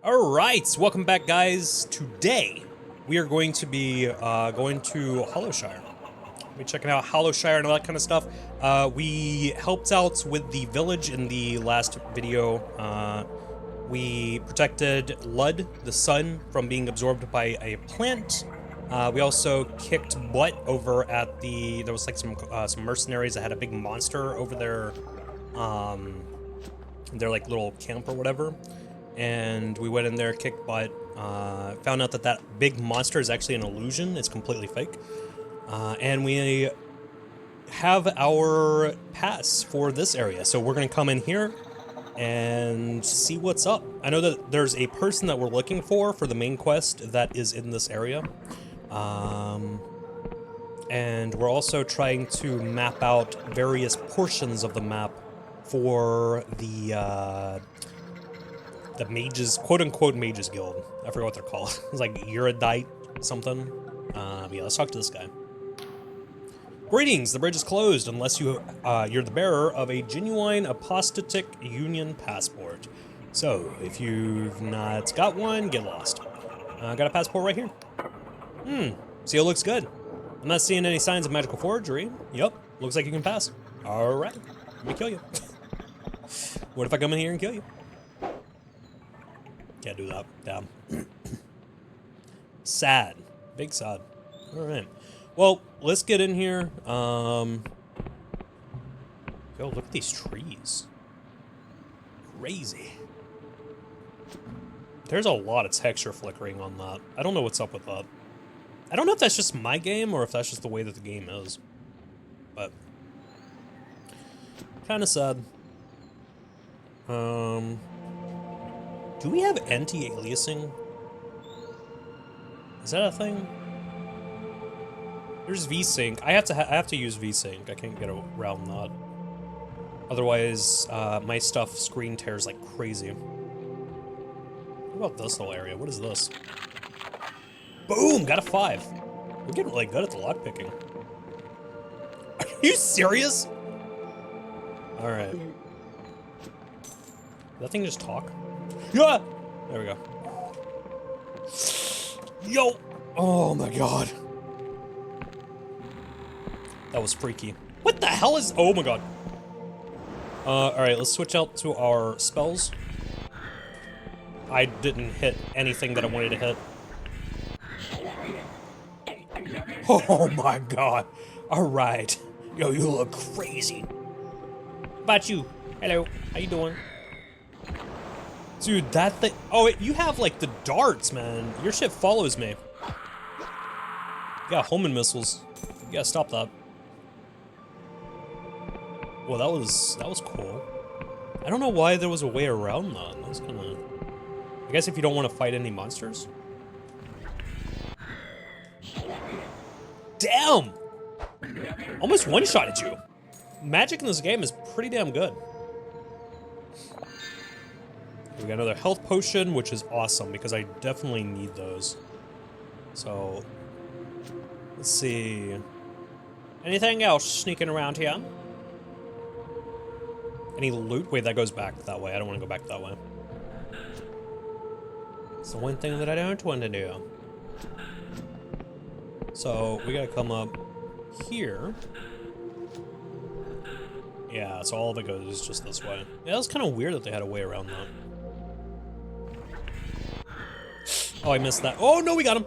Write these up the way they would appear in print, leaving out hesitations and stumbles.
Alright, welcome back guys. Today, we are going to be going to Hallowshire. We'll be checking out Hallowshire and all that kind of stuff. We helped out with the village in the last video. We protected Lud, the sun, from being absorbed by a plant. We also kicked butt over at the, there was like some mercenaries that had a big monster over their like little camp or whatever. And we went in there, kicked butt, found out that big monster is actually an illusion. It's completely fake. And we have our pass for this area. So we're going to come in here and see what's up. I know that there's a person that we're looking for the main quest that is in this area. And we're also trying to map out various portions of the map for the mages, quote-unquote mages guild. I forgot what they're called. It's like erudite something. Yeah, let's talk to this guy. Greetings, the bridge is closed unless you're the bearer of a genuine apostatic union passport. So, if you've not got one, get lost. Got a passport right here. Seal looks good. I'm not seeing any signs of magical forgery. Yup, looks like you can pass. Alright, let me kill you. What if I come in here and kill you? Can't do that. Damn. Sad. Big sad. Alright. Well, let's get in here. Yo, look at these trees. Crazy. There's a lot of texture flickering on that. I don't know what's up with that. I don't know if that's just my game or if that's just the way that the game is. But kind of sad. Do we have anti-aliasing? Is that a thing? There's VSync. I have to use VSync. I can't get around that. Otherwise, my stuff screen tears like crazy. What about this little area? What is this? Boom! Got a 5. We're getting really good at the lockpicking. Are you serious? Alright. Did that thing just talk? Yeah! There we go. Yo! Oh my god. That was freaky. What the hell is... Oh my god. Alright, let's switch out to our spells. I didn't hit anything that I wanted to hit. Oh my god. Alright. Yo, you look crazy. How about you? Hello. How you doing? Dude, that thing... Oh, you have, like, the darts, man. Your shit follows me. You got homing missiles. You gotta stop that. Well, that was cool. I don't know why there was a way around that. That was kind of... I guess if you don't want to fight any monsters. Damn! Almost one-shotted you. Magic in this game is pretty damn good. We got another health potion, which is awesome, because I definitely need those. So, let's see. Anything else sneaking around here? Any loot? Wait, that goes back that way. I don't want to go back that way. It's the one thing that I don't want to do. So, we gotta come up here. Yeah, so all of it goes just this way. Yeah, that was kind of weird that they had a way around that. Oh, I missed that. Oh, no, we got him.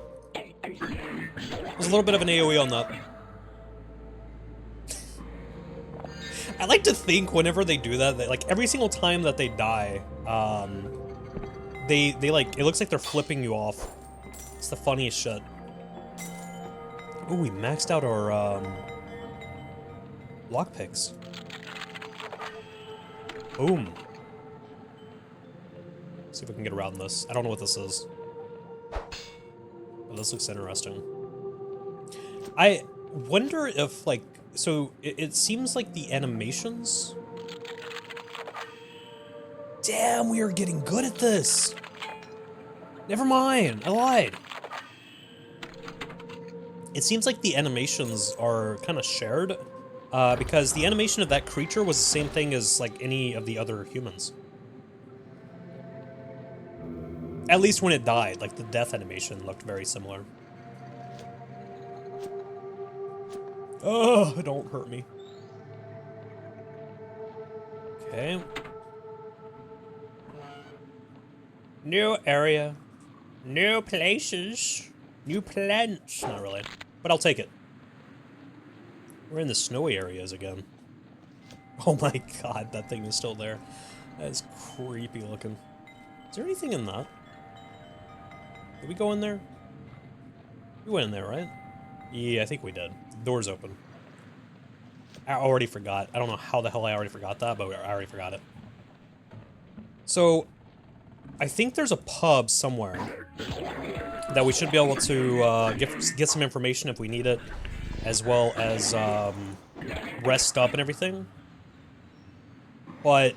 There's a little bit of an AoE on that. I like to think whenever they do that, like, every single time that they die, they like, it looks like they're flipping you off. It's the funniest shit. Oh, we maxed out our, lockpicks. Boom. See if we can get around this. I don't know what this is. But this looks interesting. I wonder if, like, so it seems like the animations... Damn, we are getting good at this! Never mind, I lied. It seems like the animations are kind of shared, because the animation of that creature was the same thing as, like, any of the other humans. At least when it died, like the death animation looked very similar. Oh, don't hurt me. Okay. New area. New places. New plants. Not really. But I'll take it. We're in the snowy areas again. Oh my god, that thing is still there. That is creepy looking. Is there anything in that? Did we go in there? We went in there, right? Yeah, I think we did. The door's open. I already forgot. I don't know how the hell I already forgot that, but I already forgot it. So, I think there's a pub somewhere that we should be able to get some information if we need it, as well as rest up and everything. But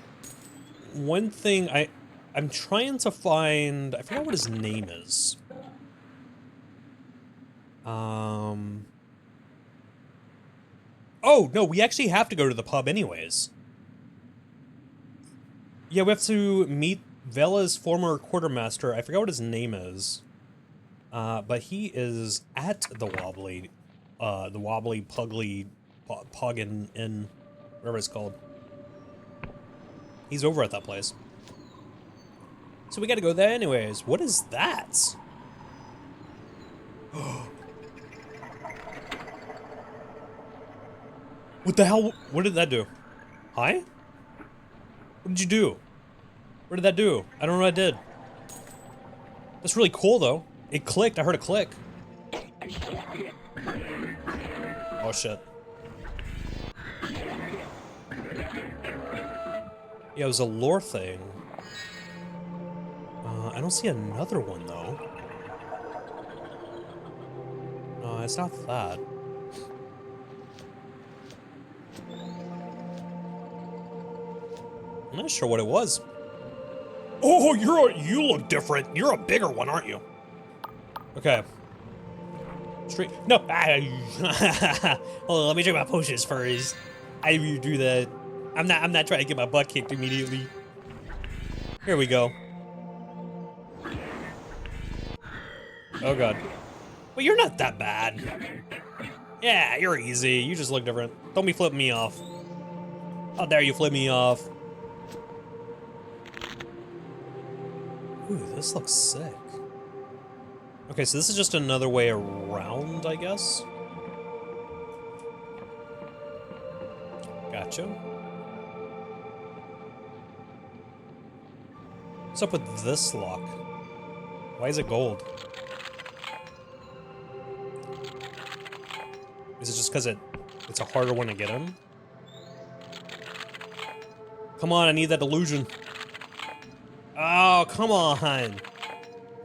one thing I'm trying to find, I forgot what his name is. Oh, no, we actually have to go to the pub anyways. Yeah, we have to meet Vela's former quartermaster. I forgot what his name is. But he is at the Wobbly Pugly Pug in whatever it's called. He's over at that place. So we gotta go there anyways. What is that? What the hell? What did that do? Hi? What did you do? What did that do? I don't know what I did. That's really cool though. It clicked, I heard a click. Oh shit. Yeah, it was a lore thing. I don't see another one though. No, it's not that. I'm not sure what it was. Oh, you look different. You're a bigger one, aren't you? Okay. Straight. No. Hold on, let me drink my potions first. I do that. I'm not trying to get my butt kicked immediately. Here we go. Oh god. Well, you're not that bad. Yeah, you're easy. You just look different. Don't be flipping me off. How dare you flip me off? Ooh, this looks sick. Okay, so this is just another way around, I guess? Gotcha. What's up with this lock? Why is it gold? Is it just because it's a harder one to get in? Come on, I need that delusion. Oh, come on.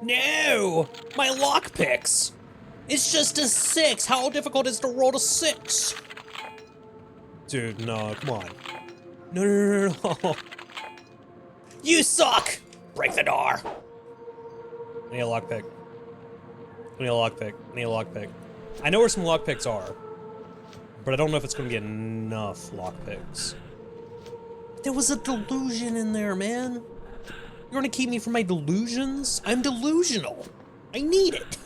No! My lockpicks! It's just a 6! How difficult is to roll a 6? Dude, no, come on. No. You suck! Break the door! I need a lockpick. I need a lockpick. I need a lockpick. I know where some lockpicks are, but I don't know if it's gonna be enough lockpicks. There was a delusion in there, man. You're gonna keep me from my delusions? I'm delusional. I need it.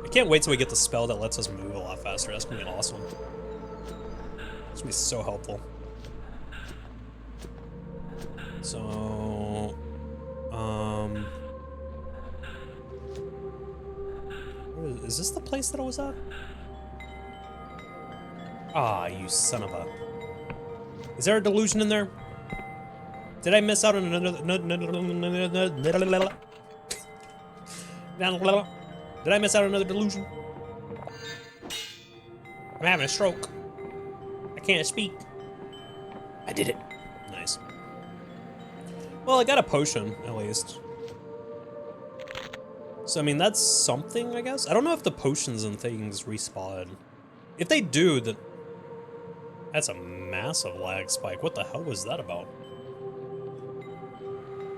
I can't wait till we get the spell that lets us move a lot faster. That's gonna be awesome. It's gonna be so helpful. So, is this the place that I was at? Ah, you son of a... Is there a delusion in there? Did I miss out on another... Did I miss out on another delusion? I'm having a stroke. I can't speak. I did it. Nice. Well, I got a potion, at least. So, I mean, that's something, I guess? I don't know if the potions and things respawn. If they do, then... That's a massive lag spike. What the hell was that about?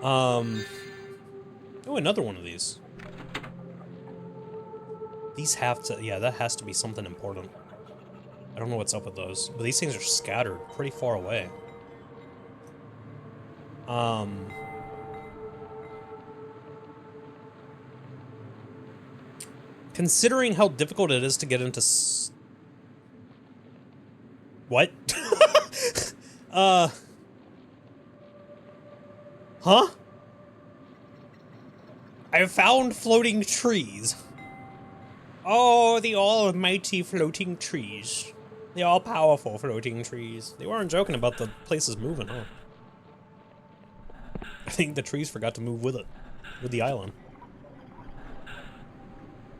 Oh, another one of these. These have to... Yeah, that has to be something important. I don't know what's up with those. But these things are scattered pretty far away. Considering how difficult it is to get into what? Huh? I found floating trees. Oh, the almighty floating trees. The all-powerful floating trees. They weren't joking about the places moving, huh? I think the trees forgot to move with it. With the island.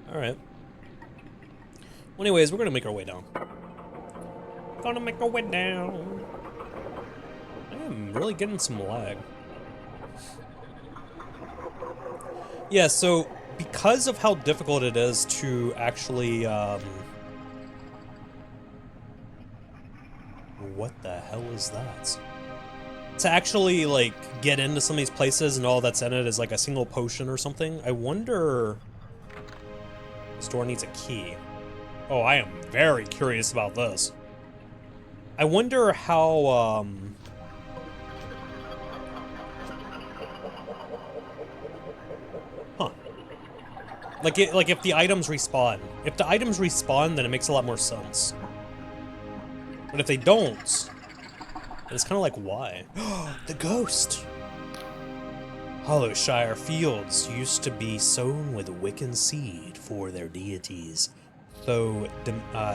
Alright. Well, anyways, we're gonna make our way down. Gonna make our way down. I am really getting some lag. Yeah, so because of how difficult it is to actually, what the hell is that? To actually, like, get into some of these places and all that's in it is like a single potion or something. I wonder... This door needs a key. Oh, I am very curious about this. I wonder how, Huh. Like if the items respawn. If the items respawn, then it makes a lot more sense. But if they don't, it's kind of like, why? The ghost! Hallowshire fields used to be sown with Wiccan seed for their deities, though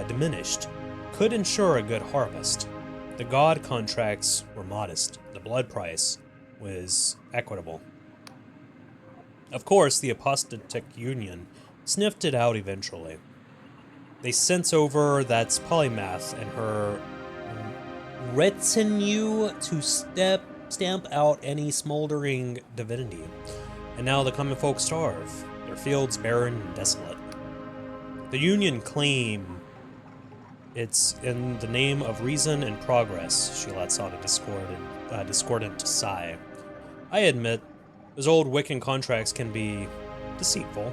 diminished, could ensure a good harvest. The god contracts were modest. The blood price was equitable. Of course, the apostatic union sniffed it out eventually. They sent over that's polymath and her retinue to stamp out any smoldering divinity. And now the common folk starve, their fields barren and desolate. The Union claim it's in the name of reason and progress, she lets out a discordant sigh. I admit, those old Wiccan contracts can be deceitful.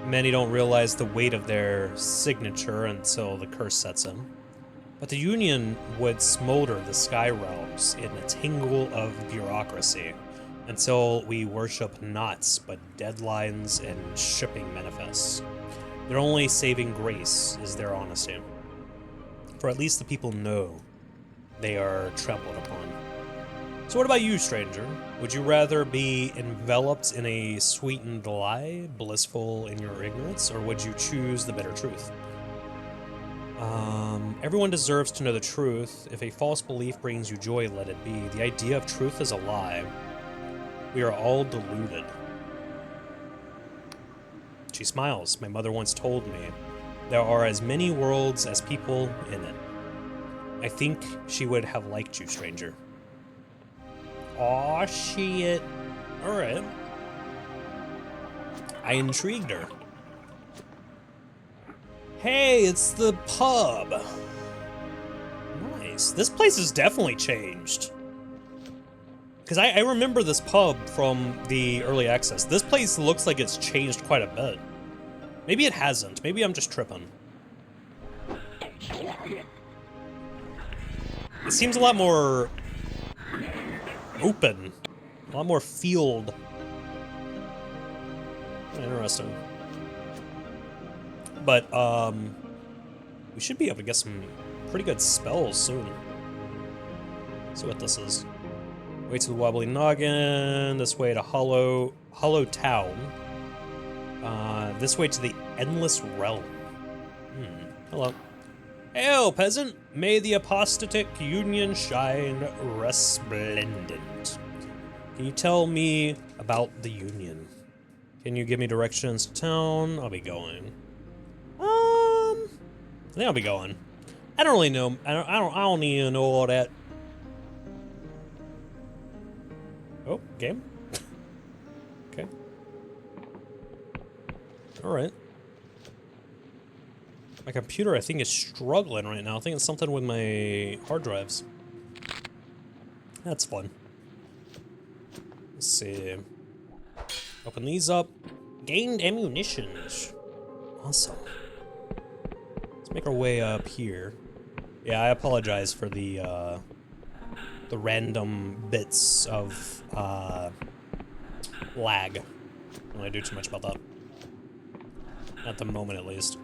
Many don't realize the weight of their signature until the curse sets in. But the Union would smolder the sky realms in a tingle of bureaucracy until we worship knots but deadlines and shipping manifests. Their only saving grace is their honesty. For at least the people know they are trampled upon. So what about you, stranger? Would you rather be enveloped in a sweetened lie, blissful in your ignorance, or would you choose the bitter truth? Everyone deserves to know the truth. If a false belief brings you joy, let it be. The idea of truth is a lie. We are all deluded. She smiles. My mother once told me, there are as many worlds as people in it. I think she would have liked you, stranger. Aw, shit. Alright. I intrigued her. Hey, it's the pub. Nice. This place has definitely changed. Because I remember this pub from the early access. This place looks like it's changed quite a bit. Maybe it hasn't. Maybe I'm just tripping. It seems a lot more open. A lot more field. Interesting. But, we should be able to get some pretty good spells soon. Let's see what this is. Way to the Wobbly Noggin, this way to Hallow Town. This way to the Endless Realm. Hello. Hail, peasant! May the apostatic union shine resplendent. Can you tell me about the union? Can you give me directions to town? I'll be going. I think I'll be going. I don't really know. I don't even know all that. Oh, game. Okay. All right. My computer, I think, is struggling right now. I think it's something with my hard drives. That's fun. Let's see. Open these up. Gained ammunitions. Awesome. Let's make our way up here. Yeah, I apologize for the random bits of lag. I don't want to do too much about that. At the moment, at least.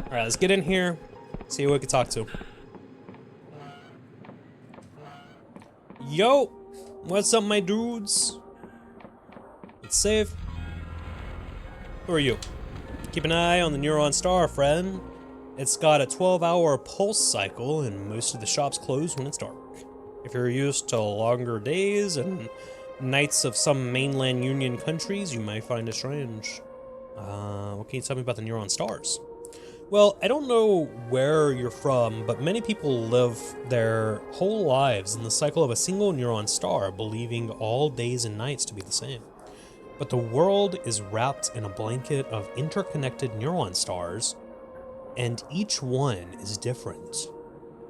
Alright, let's get in here. See who we can talk to. Yo! What's up, my dudes? It's safe. Who are you? Keep an eye on the Neuron Star, friend. It's got a 12-hour pulse cycle, and most of the shops close when it's dark. If you're used to longer days and nights of some mainland Union countries, you might find it strange. What can you tell me about the Neuron Stars? Well, I don't know where you're from, but many people live their whole lives in the cycle of a single neuron star, believing all days and nights to be the same. But the world is wrapped in a blanket of interconnected neuron stars, and each one is different.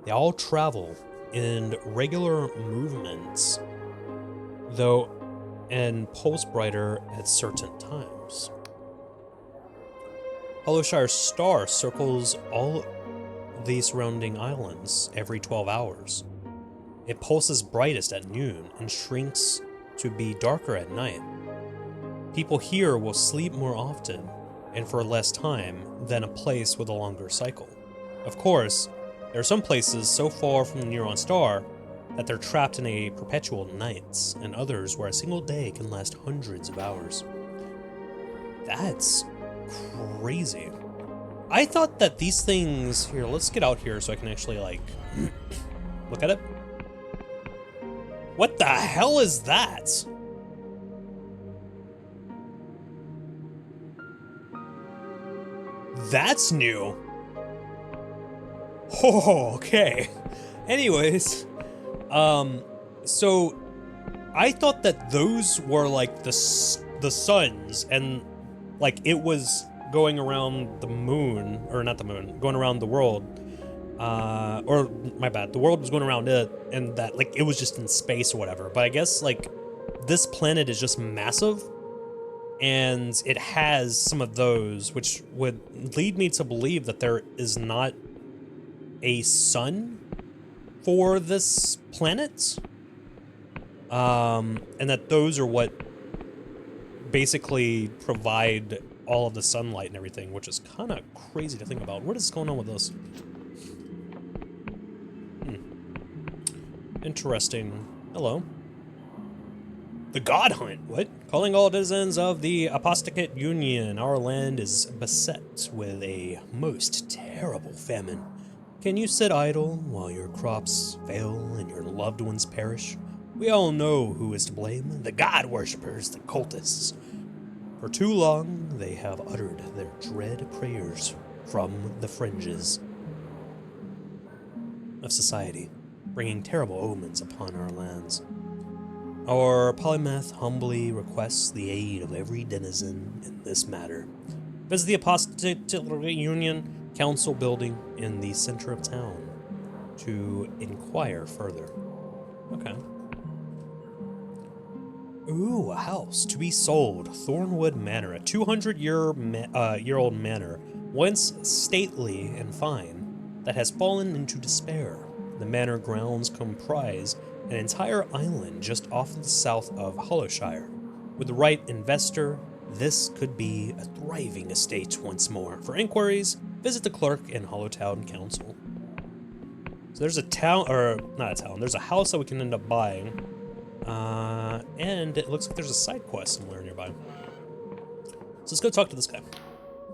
They all travel in regular movements, though, and pulse brighter at certain times. Hallowshire star circles all the surrounding islands every 12 hours. It pulses brightest at noon and shrinks to be darker at night. People here will sleep more often and for less time than a place with a longer cycle. Of course, there are some places so far from the Neuron Star that they're trapped in a perpetual night, and others where a single day can last hundreds of hours. That's crazy. I thought that these things... Here, let's get out here so I can actually, like, look at it. What the hell is that? That's new. Oh, okay. Anyways, so I thought that those were like the suns, and like it was going around the moon, or not the moon, going around the world. Or my bad, the world was going around it, and that like it was just in space or whatever. But I guess like this planet is just massive, and it has some of those, which would lead me to believe that there is not a sun for this planet, and that those are what basically provide all of the sunlight and everything, which is kind of crazy to think about. What is going on with this? Interesting. Hello. The God Hunt. What? Calling all citizens of the Apostate Union. Our land is beset with a most terrible famine. Can you sit idle while your crops fail and your loved ones perish? We all know who is to blame. The God worshippers, the cultists. For too long, they have uttered their dread prayers from the fringes of society, bringing terrible omens upon our lands. Our polymath humbly requests the aid of every denizen in this matter. Visit the Apostate Union Council building in the center of town to inquire further. Okay. Ooh, a house to be sold. Thornwood Manor, a 200-year-old manor, once stately and fine, that has fallen into despair. The manor grounds comprise an entire island just off the south of Hallowshire. With the right investor, this could be a thriving estate once more. For inquiries, visit the clerk in Hollowtown Council. So there's a town, or not a town, there's a house that we can end up buying. And it looks like there's a side quest somewhere nearby. So let's go talk to this guy.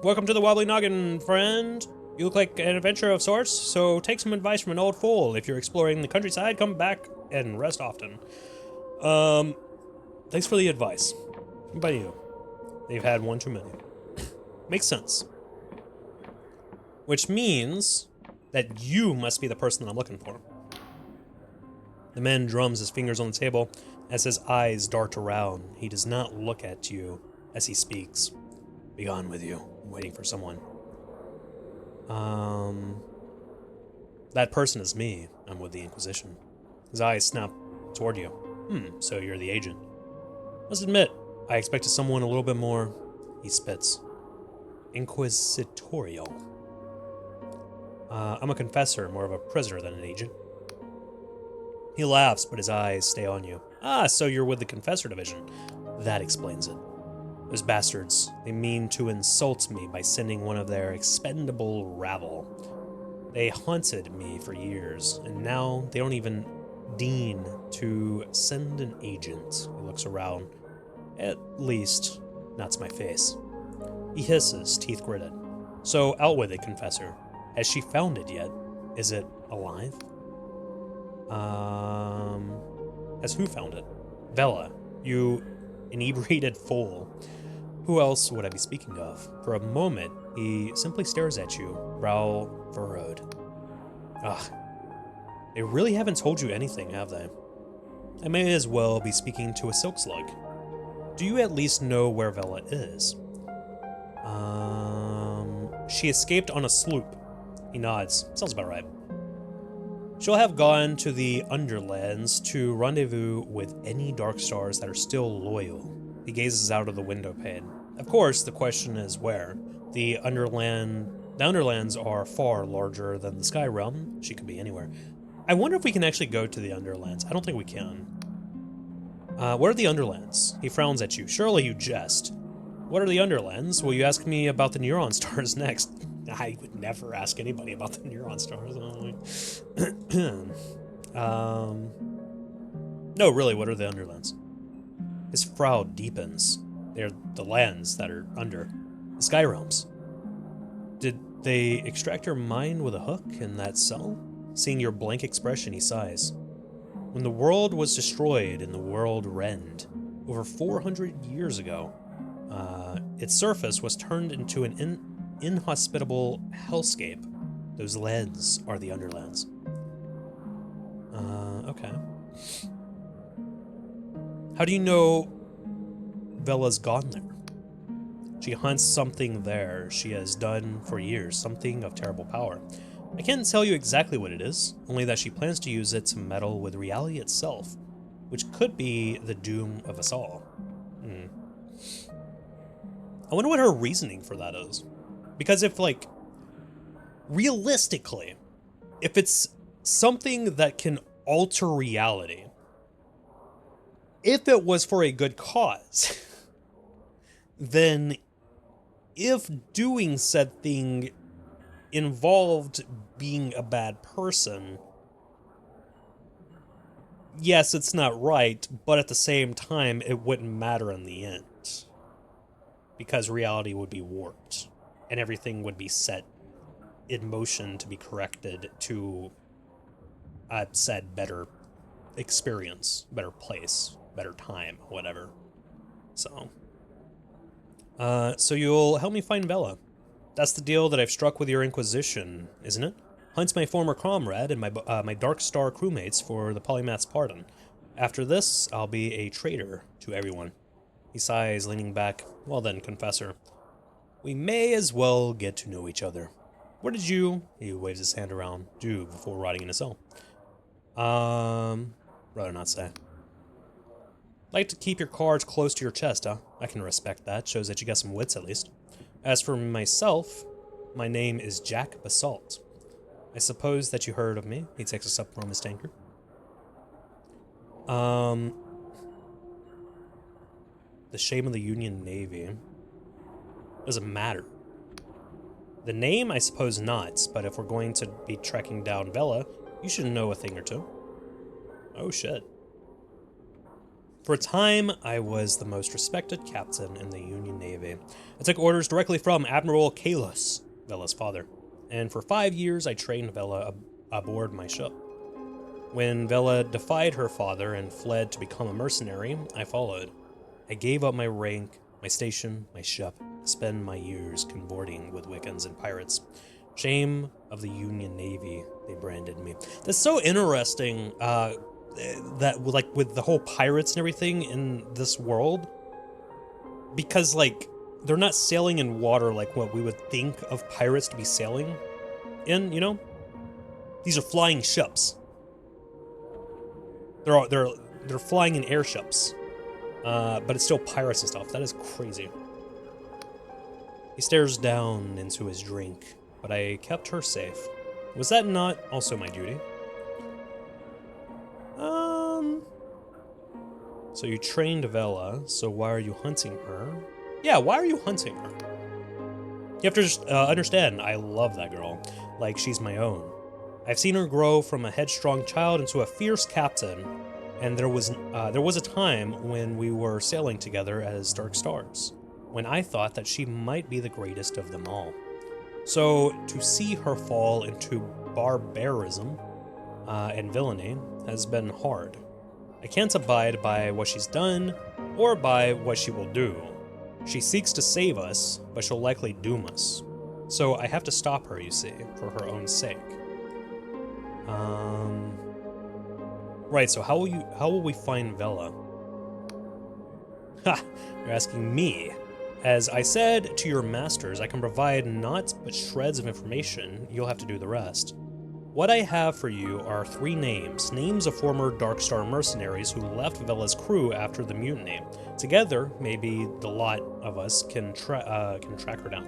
Welcome to the Wobbly Noggin, friend. You look like an adventurer of sorts, so take some advice from an old fool. If you're exploring the countryside, come back and rest often. Thanks for the advice. By you. They've had one too many. Makes sense. Which means that you must be the person that I'm looking for. The man drums his fingers on the table as his eyes dart around. He does not look at you as he speaks. Be gone with you. I'm waiting for someone. That person is me. I'm with the Inquisition. His eyes snap toward you. So you're the agent. Must admit, I expected someone a little bit more. He spits. Inquisitorial. I'm a confessor, more of a prisoner than an agent. He laughs, but his eyes stay on you. Ah, so you're with the Confessor Division. That explains it. Those bastards, they mean to insult me by sending one of their expendable rabble. They haunted me for years, and now they don't even deign to send an agent who looks around. At least, not to my face. He hisses, teeth gritted. So out with it, Confessor. Has she found it yet? Is it alive? Has who found it? Vela, you inebriated fool. Who else would I be speaking of? For a moment, he simply stares at you, brow furrowed. Ugh. They really haven't told you anything, have they? I may as well be speaking to a silk slug. Do you at least know where Vela is? She escaped on a sloop. He nods. Sounds about right. She'll have gone to the Underlands to rendezvous with any dark stars that are still loyal. He gazes out of the window pane. Of course, the question is where. The Underlands are far larger than the Sky Realm. She could be anywhere. I wonder if we can actually go to the Underlands. I don't think we can. What are the Underlands? He frowns at you. Surely you jest. What are the Underlands? Will you ask me about the Neuron Stars next? I would never ask anybody about the Neuron Stars. No, really, what are the Underlands? His frown deepens. They're the lands that are under. The Sky Realms. Did they extract your mind with a hook in that cell? Seeing your blank expression, he sighs. When the world was destroyed in the world rend, over 400 years ago, its surface was turned into an inhospitable hellscape. Those lands are the Underlands. Okay. How do you know Vela's gone there? She hunts something there she has done for years, something of terrible power. I can't tell you exactly what it is, only that she plans to use it to meddle with reality itself, which could be the doom of us all. I wonder what her reasoning for that is. Because if, like, realistically, if it's something that can alter reality, if it was for a good cause, then if doing said thing involved being a bad person, yes, it's not right, but at the same time, it wouldn't matter in the end. Because reality would be warped, and everything would be set in motion to be corrected to a said better experience, better place, better time, whatever. So you'll help me find Vela. That's the deal that I've struck with your Inquisition, isn't it? Hunt's my former comrade and my Dark Star crewmates for the Polymath's pardon. After this, I'll be a traitor to everyone. He sighs, leaning back. Well then, Confessor. We may as well get to know each other. What did you, he waves his hand around, do before rotting in a cell? Rather not say. Like to keep your cards close to your chest, huh? I can respect that. Shows that you got some wits, at least. As for myself, my name is Jack Basalt. I suppose that you heard of me. He takes us up from his tankard. The shame of the Union Navy. Doesn't matter. The name, I suppose not, but if we're going to be tracking down Vela, you should know a thing or two. Oh shit. For a time, I was the most respected captain in the Union Navy. I took orders directly from Admiral Kalos, Vela's father, and for 5 years I trained Vela aboard my ship. When Vela defied her father and fled to become a mercenary, I followed. I gave up my rank, my station, my ship, to spend my years cavorting with Wiccans and pirates. Shame of the Union Navy, they branded me. That's so interesting, that, like, with the whole pirates and everything in this world, because, like, they're not sailing in water like what we would think of pirates to be sailing in, you know? These are flying ships. They're flying in airships. But it's still pirates and stuff. That is crazy. He stares down into his drink, but I kept her safe. Was that not also my duty? So you trained Vela, so why are you hunting her? Yeah, why are you hunting her? You have to just understand, I love that girl. Like, she's my own. I've seen her grow from a headstrong child into a fierce captain, and there was a time when we were sailing together as Dark Stars, when I thought that she might be the greatest of them all. So, to see her fall into barbarism and villainy has been hard. I can't abide by what she's done, or by what she will do. She seeks to save us, but she'll likely doom us. So I have to stop her, you see, for her own sake. Right, so how will we find Vela? Ha! You're asking me. As I said to your masters, I can provide naught but shreds of information. You'll have to do the rest. What I have for you are 3 names of former Darkstar mercenaries who left Vela's crew after the mutiny. Together, maybe the lot of us can track her down.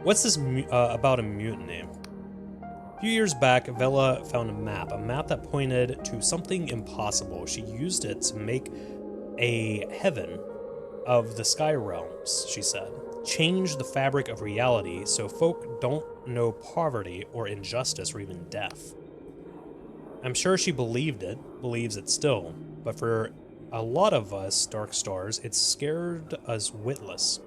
What's this about a mutiny? A few years back, Vela found a map that pointed to something impossible. She used it to make a heaven of the sky realms, she said. Change the fabric of reality so folk don't know poverty or injustice or even death. I'm sure she believes it still, but for a lot of us Dark Stars, it scared us witless.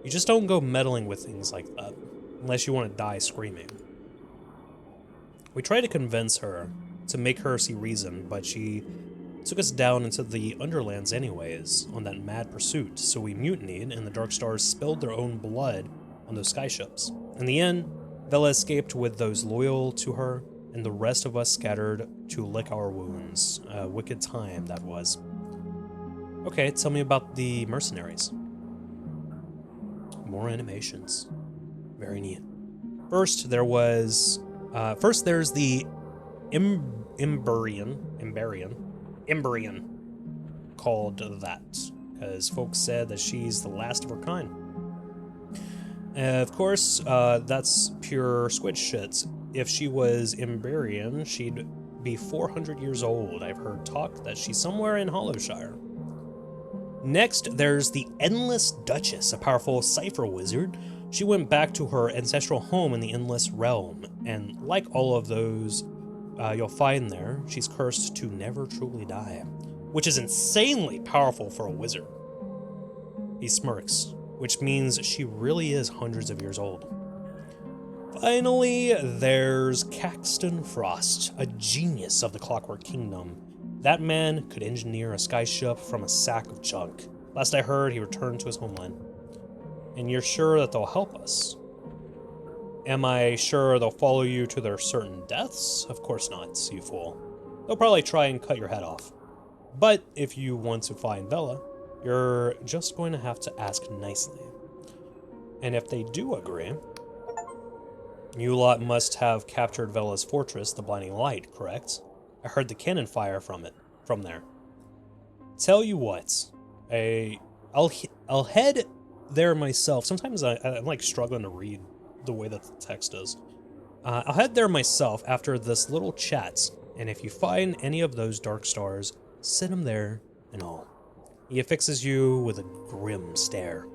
You just don't go meddling with things like that, unless you want to die screaming. We tried to convince her, to make her see reason, but she took us down into the Underlands anyways, on that mad pursuit, so we mutinied, and the Dark Stars spilled their own blood on those skyships. In the end, Vela escaped with those loyal to her, and the rest of us scattered to lick our wounds. A wicked time, that was. Okay, tell me about the mercenaries. More animations. Very neat. First, there's the Emberian, called that, because folks said that she's the last of her kind. Of course, that's pure squid shit. If she was Emberian, she'd be 400 years old. I've heard talk that she's somewhere in Hallowshire. Next, there's the Endless Duchess, a powerful cipher wizard. She went back to her ancestral home in the Endless Realm, and like all of those you'll find there, she's cursed to never truly die, which is insanely powerful for a wizard. He smirks, which means she really is hundreds of years old. Finally, there's Caxton Frost, a genius of the Clockwork Kingdom. That man could engineer a skyship from a sack of junk. Last I heard, he returned to his homeland. And you're sure that they'll help us? Am I sure they'll follow you to their certain deaths? Of course not, you fool. They'll probably try and cut your head off. But if you want to find Vela, you're just going to have to ask nicely. And if they do agree, you lot must have captured Vela's fortress, the Blinding Light, correct? I heard the cannon fire from there. Tell you what, I'll head there myself. Sometimes I'm like struggling to read the way that the text is. I'll head there myself after this little chat, and if you find any of those Dark Stars, send them there and all. He affixes you with a grim stare.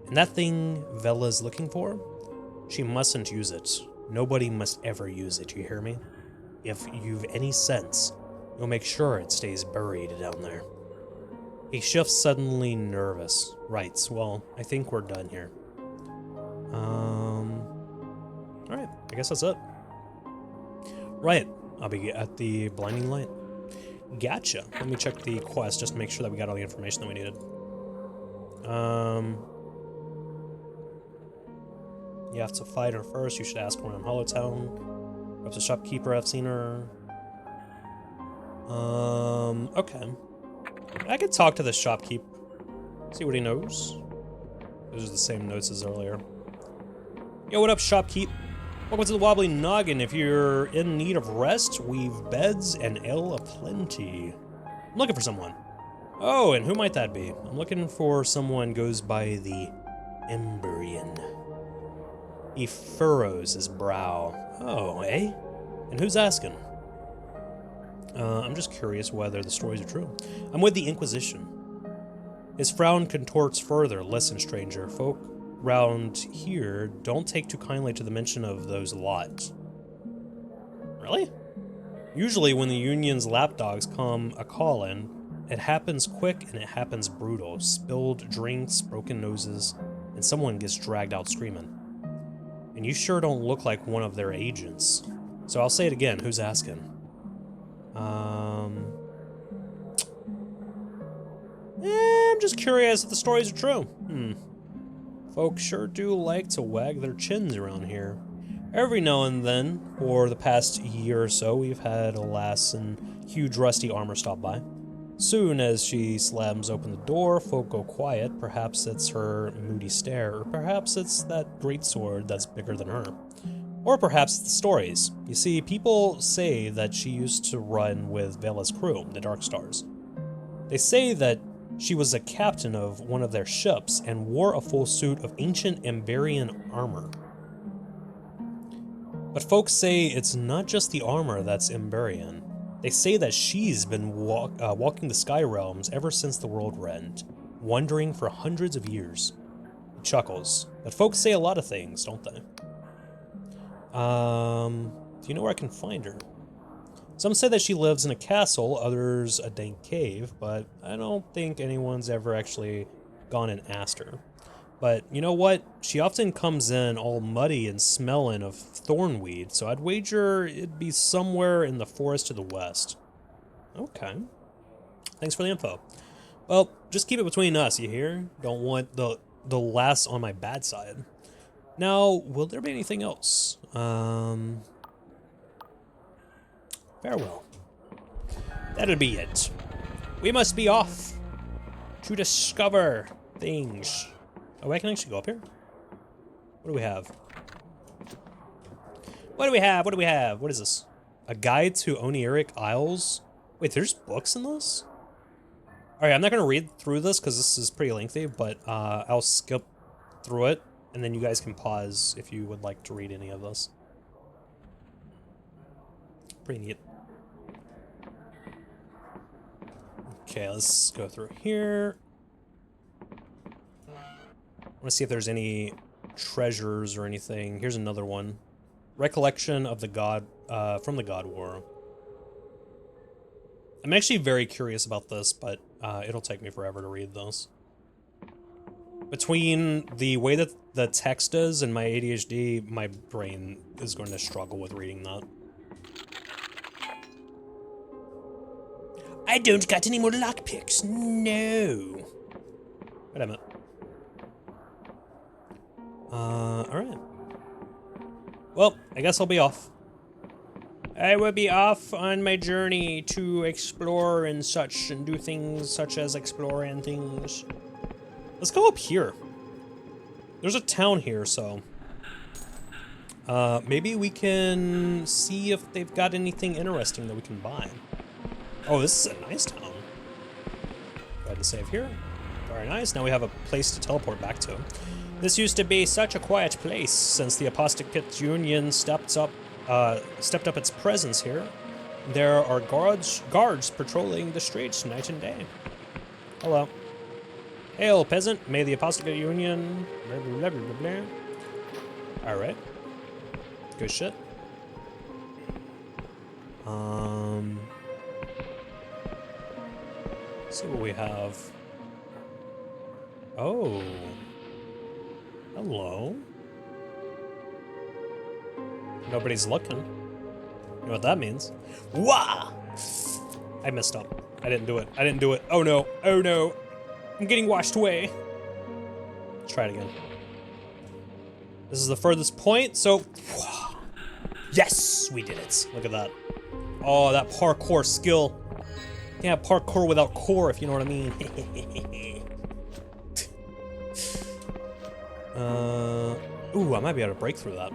And that thing Vela's looking for, she mustn't use it. Nobody must ever use it, you hear me? If you've any sense, you'll make sure it stays buried down there. He shifts suddenly nervous. Right, well, I think we're done here. Alright, I guess that's it. Right, I'll be at the Blinding Light. Gotcha. Let me check the quest just to make sure that we got all the information that we needed. You have to fight her first. You should ask around Hollowtown. Up to shopkeeper, I've seen her. Okay. I could talk to the shopkeep. See what he knows. Those are the same notes as earlier. Yo, what up, shopkeep? Welcome to the Wobbly Noggin. If you're in need of rest, we've beds and ale aplenty. I'm looking for someone. Oh, and who might that be? I'm looking for someone goes by the Emberian. He furrows his brow. Oh, eh? And who's asking? I'm just curious whether the stories are true. I'm with the Inquisition. His frown contorts further. Listen, stranger, folk round here don't take too kindly to the mention of those lot. Really? Usually when the Union's lapdogs come a-callin', it happens quick and it happens brutal. Spilled drinks, broken noses, and someone gets dragged out screaming. And you sure don't look like one of their agents. So I'll say it again, who's asking? I'm just curious if the stories are true. Folks sure do like to wag their chins around here. Every now and then, for the past year or so, we've had a lass in huge rusty armor stop by. Soon as she slams open the door, folk go quiet. Perhaps it's her moody stare, or perhaps it's that greatsword that's bigger than her. Or perhaps it's the stories. You see, people say that she used to run with Vela's crew, the Dark Stars. They say that she was a captain of one of their ships and wore a full suit of ancient Emberian armor. But folks say it's not just the armor that's Emberian. They say that she's been walking the sky realms ever since the world rent, wandering for hundreds of years. He chuckles. But folks say a lot of things, don't they? Do you know where I can find her? Some say that she lives in a castle, others a dank cave, but I don't think anyone's ever actually gone and asked her. But you know what? She often comes in all muddy and smelling of thornweed, so I'd wager it'd be somewhere in the forest to the west. Okay. Thanks for the info. Well, just keep it between us, you hear? Don't want the lass on my bad side. Now, will there be anything else? Farewell. That'll be it. We must be off to discover things. Oh, I can actually go up here? What do we have? What do we have? What do we have? What is this? A guide to Oneiric Isles? Wait, there's books in this? Alright, I'm not going to read through this because this is pretty lengthy, but I'll skip through it, and then you guys can pause if you would like to read any of this. Pretty neat. Okay, let's go through here. I want to see if there's any treasures or anything. Here's another one. Recollection of the God, from the God War. I'm actually very curious about this, but it'll take me forever to read this. Between the way that the text is and my ADHD, my brain is going to struggle with reading that. I don't got any more lockpicks. No. Wait a minute. Alright. Well, I guess I'll be off. I will be off on my journey to explore and such, and do things such as explore and things. Let's go up here. There's a town here, so... maybe we can see if they've got anything interesting that we can buy. Oh, this is a nice town. Go ahead and save here. Very nice. Now we have a place to teleport back to. This used to be such a quiet place since the Apostate Union stepped up its presence here. There are guards patrolling the streets night and day. Hello. Hail, peasant. May the Apostate Union... Blah, blah, blah, blah, blah. Alright. Good shit. Let's see what we have. Oh. Hello. Nobody's looking. You know what that means? Wah! I messed up. I didn't do it. I didn't do it. Oh no. Oh no. I'm getting washed away. Let's try it again. This is the furthest point, so... Yes! We did it. Look at that. Oh, that parkour skill. Yeah, parkour without core, if you know what I mean. Ooh, I might be able to break through that.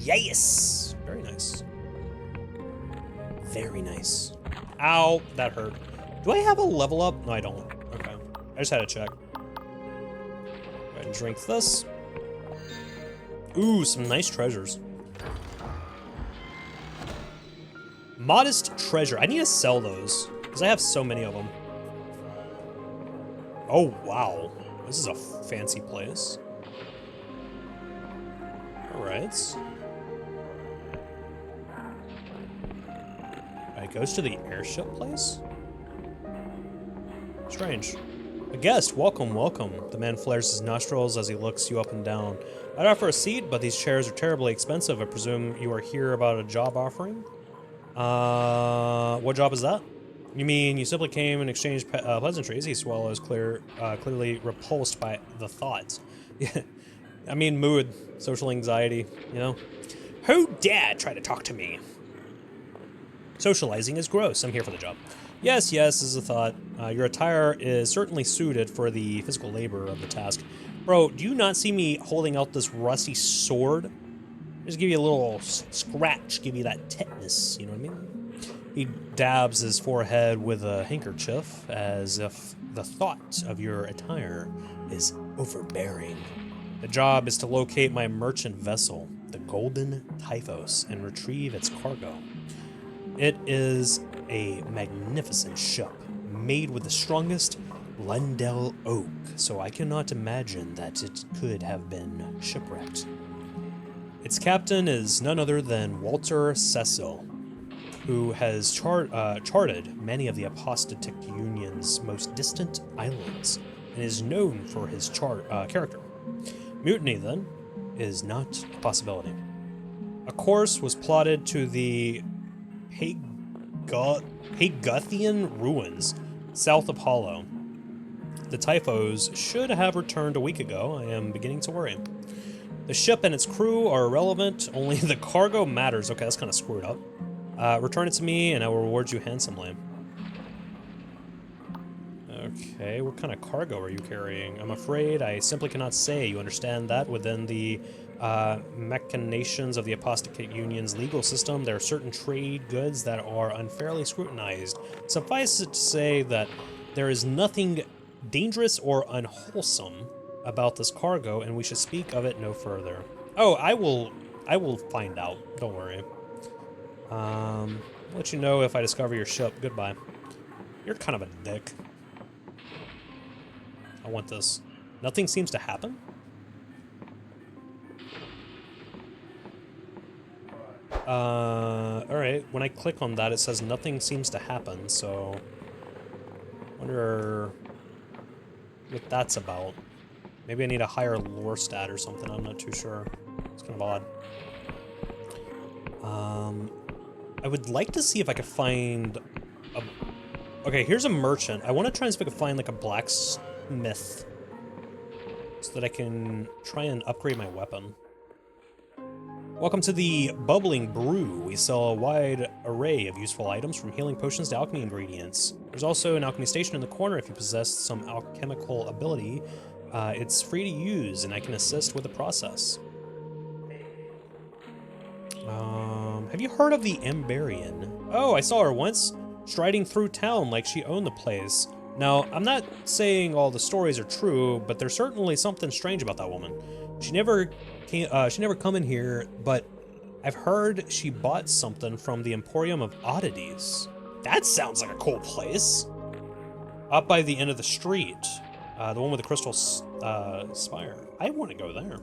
Yes! Very nice. Very nice. Ow, that hurt. Do I have a level up? No, I don't. Okay. I just had to check. Go ahead and drink this. Ooh, some nice treasures. Modest treasure. I need to sell those. Because I have so many of them. Oh, wow. This is a fancy place. Alright. It goes to the airship place? Strange. A guest, welcome, welcome. The man flares his nostrils as he looks you up and down. I'd offer a seat, but these chairs are terribly expensive. I presume you are here about a job offering? What job is that? You mean you simply came and exchanged pleasantries? He swallows, clearly repulsed by the thought. I mean, mood, social anxiety, you know? Who dare try to talk to me? Socializing is gross. I'm here for the job. Yes, yes, is a thought. Your attire is certainly suited for the physical labor of the task. Bro, do you not see me holding out this rusty sword? Just give you a little scratch, give you that tetanus, you know what I mean? He dabs his forehead with a handkerchief, as if the thought of your attire is overbearing. The job is to locate my merchant vessel, the Golden Typhos, and retrieve its cargo. It is a magnificent ship, made with the strongest Lundell oak, so I cannot imagine that it could have been shipwrecked. Its captain is none other than Walter Cecil, who has charted many of the apostatic union's most distant islands, and is known for his character. Mutiny, then, is not a possibility. A course was plotted to the Paguthian ruins south of Hallow. The Typhos should have returned a week ago. I am beginning to worry. The ship and its crew are irrelevant. Only the cargo matters. Okay, that's kind of screwed up. Return it to me, and I will reward you handsomely. Okay, what kind of cargo are you carrying? I'm afraid I simply cannot say. You understand that within the machinations of the apostate union's legal system, there are certain trade goods that are unfairly scrutinized. Suffice it to say that there is nothing dangerous or unwholesome about this cargo, and we should speak of it no further. Oh, I will find out. Don't worry. I'll let you know if I discover your ship. Goodbye. You're kind of a dick. I want this. Nothing seems to happen? Alright. When I click on that, it says nothing seems to happen, so... wonder what that's about. Maybe I need a higher lore stat or something, I'm not too sure. It's kind of odd. I would like to see if I could find a... Okay, here's a merchant. I want to try and see if I can find, like, a blacksmith so that I can try and upgrade my weapon. Welcome to the Bubbling Brew. We sell a wide array of useful items from healing potions to alchemy ingredients. There's also an alchemy station in the corner if you possess some alchemical ability. It's free to use, and I can assist with the process. Have you heard of the Emberian? Oh, I saw her once, striding through town like she owned the place. Now, I'm not saying all the stories are true, but there's certainly something strange about that woman. She never come in here, but I've heard she bought something from the Emporium of Oddities. That sounds like a cool place. Up by the end of the street, the one with the crystal spire. I want to go there.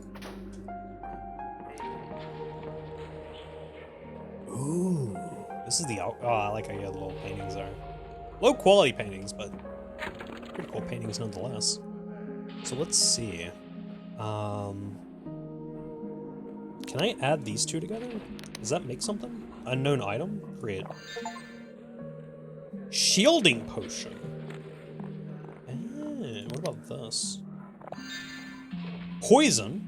Ooh, this is the I like how you have little paintings there. Low quality paintings, but pretty cool paintings nonetheless. So let's see. Can I add these two together? Does that make something? Unknown item? Create. Shielding potion. What about this? Poison?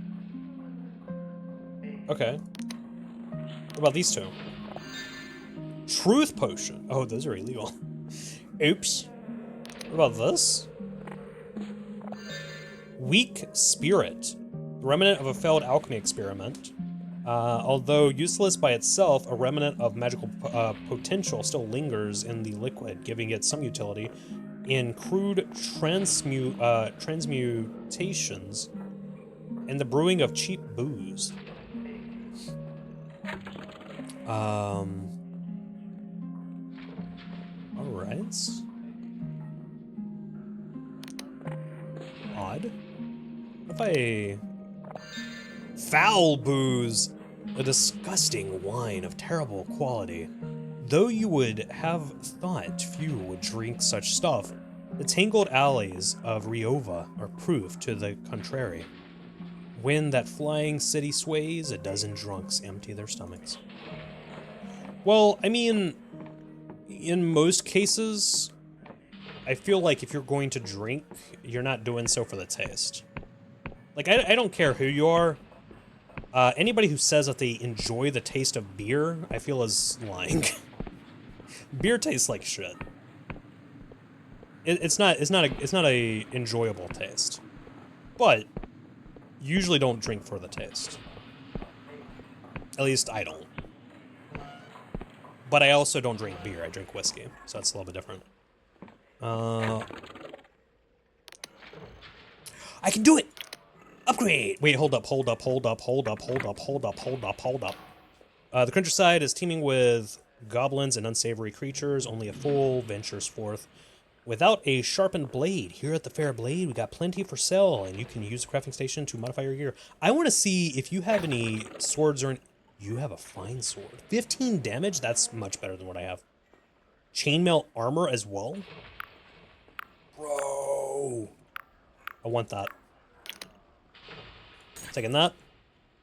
Okay. What about these two? Truth potion. Oh, those are illegal. Oops. What about this? Weak spirit. The remnant of a failed alchemy experiment. Although useless by itself, a remnant of magical potential still lingers in the liquid, giving it some utility in crude transmutations and the brewing of cheap booze. Alright. ingredients? Odd. What if I... Foul booze! A disgusting wine of terrible quality. Though you would have thought few would drink such stuff, the tangled alleys of Riova are proof to the contrary. When that flying city sways, a dozen drunks empty their stomachs. Well, I mean, in most cases, I feel like if you're going to drink, you're not doing so for the taste. Like, I don't care who you are. Anybody who says that they enjoy the taste of beer, I feel is lying. Beer tastes like shit. It's not a enjoyable taste. But usually don't drink for the taste. At least I don't. But I also don't drink beer, I drink whiskey, so that's a little bit different. I can do it! Upgrade! Wait, hold up. The countryside is teeming with goblins and unsavory creatures. Only a fool ventures forth without a sharpened blade. Here at the Fair Blade, we got plenty for sale, and you can use the crafting station to modify your gear. I want to see if you have any swords or... You have a fine sword. 15 damage? That's much better than what I have. Chainmail armor as well? Bro. I want that. Taking that.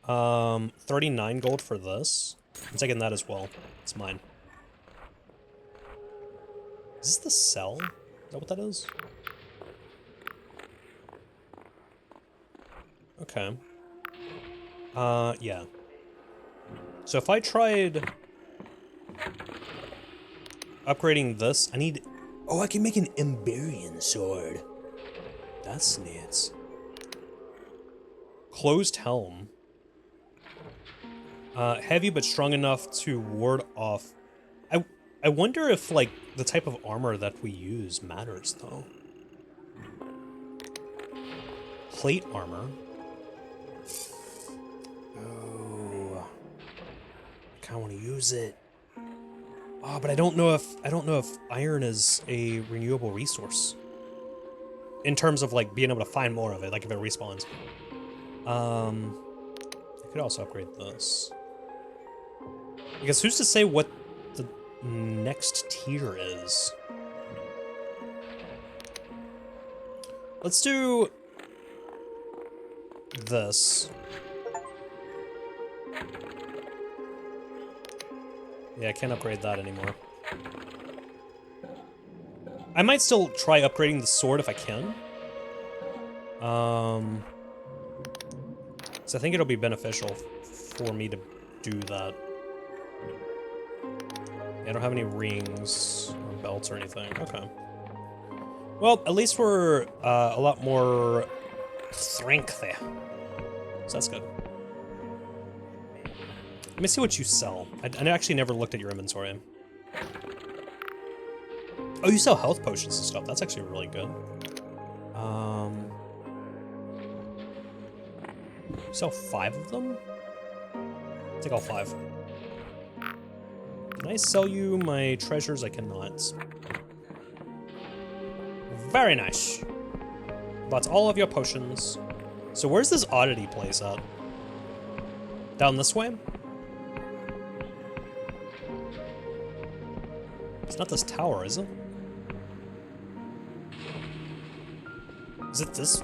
39 gold for this. I'm taking that as well. It's mine. Is this the cell? Is that what that is? Okay. Yeah. So if I tried upgrading this, I need... Oh, I can make an Emberian sword. That's neat. Closed helm. Heavy but strong enough to ward off... I wonder if, like, the type of armor that we use matters, though. Plate armor. Oh... I kinda wanna use it. Oh, but I don't know if iron is a renewable resource. In terms of, like, being able to find more of it, like if it respawns. I could also upgrade this. I guess who's to say what the next tier is? Let's do this. Yeah, I can't upgrade that anymore. I might still try upgrading the sword if I can. So I think it'll be beneficial for me to do that. Yeah, I don't have any rings or belts or anything. Okay. Well, at least we're a lot more strengthy. So that's good. Let me see what you sell. I actually never looked at your inventory. Oh, you sell health potions and stuff. That's actually really good. You sell 5 of them? Take all 5. Can I sell you my treasures? I cannot. Very nice. Bought all of your potions. So where's this oddity place at? Down this way? It's not this tower, is it? Is it this?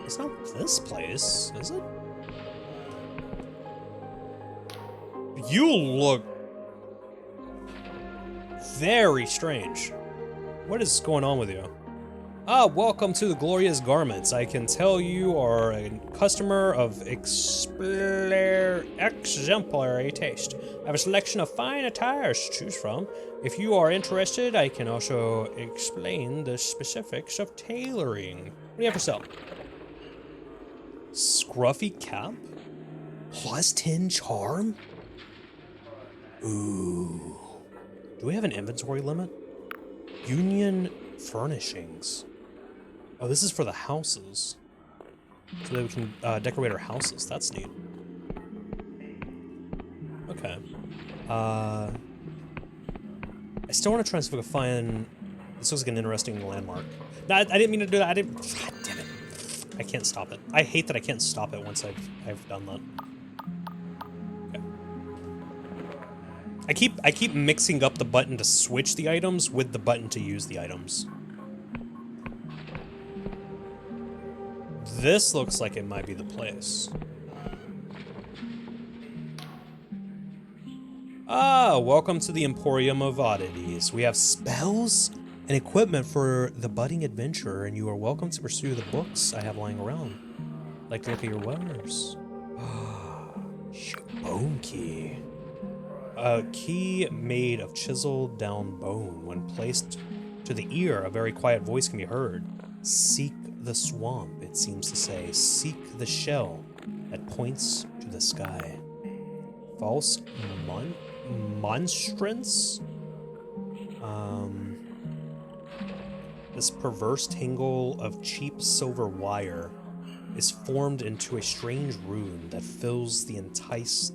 It's not this place, is it? You look very strange. What is going on with you? Ah, welcome to the Glorious Garments. I can tell you are a customer of exemplary taste. I have a selection of fine attires to choose from. If you are interested, I can also explain the specifics of tailoring. What do you have for sale? Scruffy cap? Plus 10 charm? Ooh. Do we have an inventory limit? Union furnishings. Oh, this is for the houses. So that we can decorate our houses. That's neat. Okay. I still want to try and find... This looks like an interesting landmark. No, I didn't mean to do that. God damn it. I can't stop it. I hate that I can't stop it once I've done that. Okay. I keep mixing up the button to switch the items with the button to use the items. This looks like it might be the place. Ah, welcome to the Emporium of Oddities. We have spells and equipment for the budding adventurer, and you are welcome to pursue the books I have lying around. Like to look at your wares. Bone key. A key made of chiseled down bone. When placed to the ear, a very quiet voice can be heard. Seek the swamp, it seems to say. Seek the shell that points to the sky. False monstrance? This perverse tangle of cheap silver wire is formed into a strange rune that fills the enticed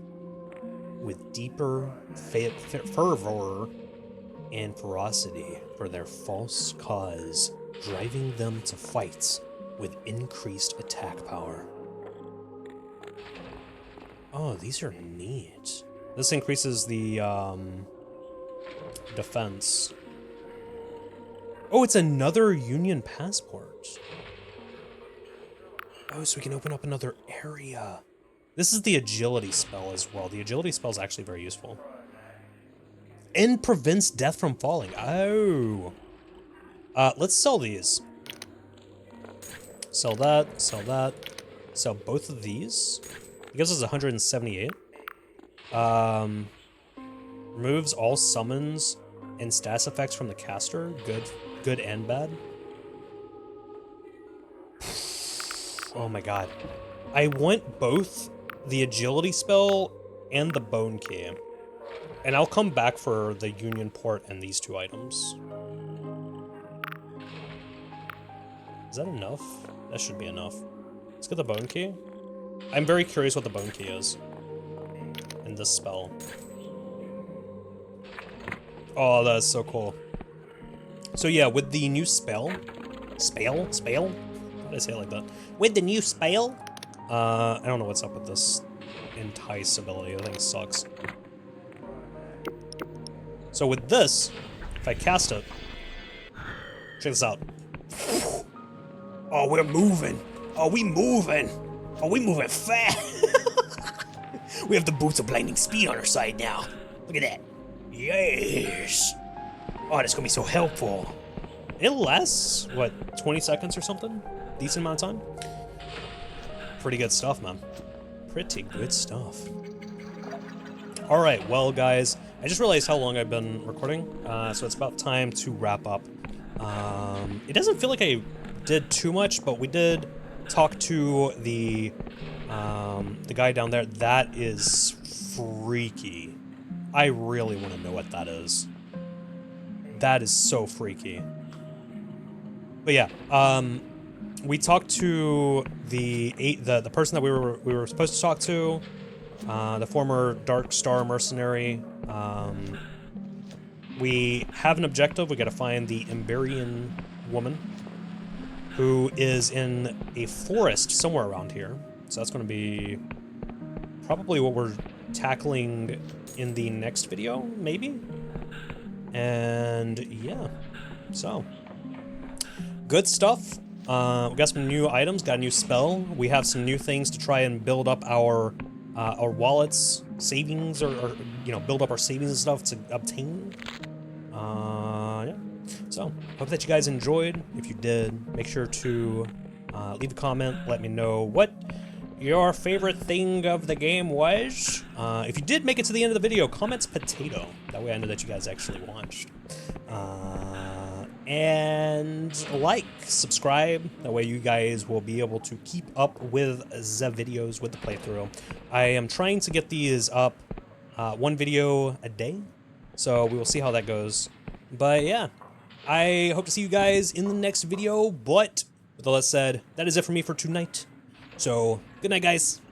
with deeper fervor and ferocity for their false cause, driving them to fights with increased attack power. Oh, these are neat. This increases the defense. Oh, it's another Union passport. Oh, so we can open up another area. This is the agility spell as well. The agility spell is actually very useful. And prevents death from falling. Oh. Let's sell these. Sell that, sell that. Sell both of these. It gives us 178. Removes all summons and stats effects from the caster. Good and bad. Oh my god. I want both the agility spell and the bone key. And I'll come back for the Union port and these two items. Is that enough? That should be enough. Let's get the bone key. I'm very curious what the bone key is in this spell. Oh, that is so cool. So yeah, with the new spell? Spell? How did I say it like that? With the new spell? I don't know what's up with this entice ability. I think it sucks. So with this, if I cast it, check this out. Oh, we're moving. Oh, we moving. Oh, we moving fast. We have the boots of blinding speed on our side now. Look at that. Yes. Oh, that's gonna be so helpful. It lasts, what, 20 seconds or something? Decent amount of time? Pretty good stuff, man. Pretty good stuff. Alright, well, guys, I just realized how long I've been recording, so it's about time to wrap up. It doesn't feel like I did too much, but we did talk to the guy down there. That is freaky. I really want to know what that is. That is so freaky. But yeah, we talked to the person that we were supposed to talk to, the former Dark Star mercenary. We have an objective. We got to find the Emberian woman, who is in a forest somewhere around here. So that's going to be probably what we're tackling in the next video, maybe? And yeah, so good stuff. We got some new items, got a new spell. We have some new things to try and build up our wallets, savings, or you know, build up our savings and stuff to obtain. Yeah. So hope that you guys enjoyed. If you did, make sure to leave a comment. Let me know what your favorite thing of the game was. If you did make it to the end of the video, comments potato. That way I know that you guys actually watched. And like, subscribe. That way you guys will be able to keep up with the videos, with the playthrough. I am trying to get these up one video a day. So we will see how that goes. But yeah, I hope to see you guys in the next video. But with all that said, that is it for me for tonight. So good night, guys.